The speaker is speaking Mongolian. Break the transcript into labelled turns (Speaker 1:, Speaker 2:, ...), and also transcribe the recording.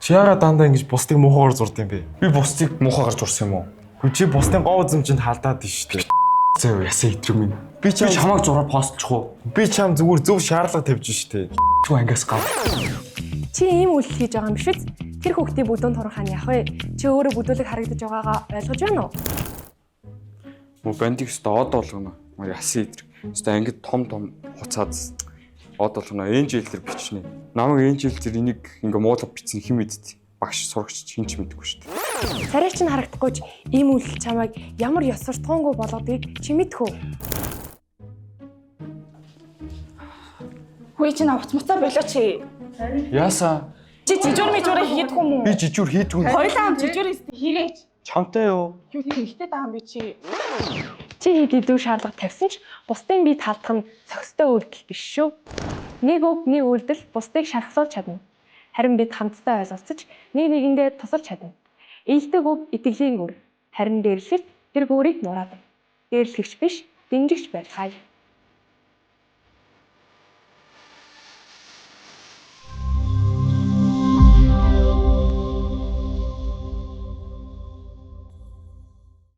Speaker 1: Чи яагаад дандаа ингэж бусдыг муухайгаар зурд юм бэ?
Speaker 2: Би бусдыг муухайгаар зурсан юм уу?
Speaker 1: Хөө чи бусдын гоо үзэмжинд халдаад дээ шүү дээ.
Speaker 2: Зөө ясаа итрэг минь.
Speaker 1: Би
Speaker 2: чамайг зураа постлчих уу?
Speaker 1: Би чам зүгээр зөв шаардлага тавьж штэ.
Speaker 2: Чүү ангиас гав.
Speaker 3: Чи ийм үйлдэл хийж байгаа юм биш үү? Тэр хүүхдийн бүдүүн турхаа нь яах вэ? Чи өөрөө бүдүүлэг харагдаж байгаагаа ойлгож байна уу?
Speaker 2: Мө бандик өстө од болгоно. Мө ясаа итрэг. Өстө ангид том хуцаад од болгоно. Энжэлтэр бичнэ. Намайг энжэлтэр энийг ингээ муулав бичсэн хэн мэдтий. Багш сурагч хинч мэдэхгүй шүү дээ.
Speaker 3: Царай чинь харагдахгүй ч ийм үйлдэл чамайг ямар ёс суртахуунгүй болгодгийг чи мэдэх үү?
Speaker 4: Хүй чи навч мутаа болоо чи.
Speaker 2: Яасаа.
Speaker 4: Чи жижүүр мижүүрээ хийдэх юм уу?
Speaker 2: Би жижүүр хийдгүй.
Speaker 4: Хоёлаа ам жижүүр хийгээч.
Speaker 2: Чамтай юу?
Speaker 4: Юу тэгтэй даам би чи.
Speaker 3: Чи хэд идэв шаардлага тавьсан ч бусдын бие талдах нь зохистой үйлдэл биш шүү. Нэг үг нэг үйлдэл бусдыг шархсуулж чадна. Харин бид хамтдаа ойлголцож нэг нэгэндээ тусалж чадна. Ийдэг үг итгэлийн үр. Харин дээрлэхэд тэр гүрийг нураад. Дээрлэгч биш, дэмжигч байх.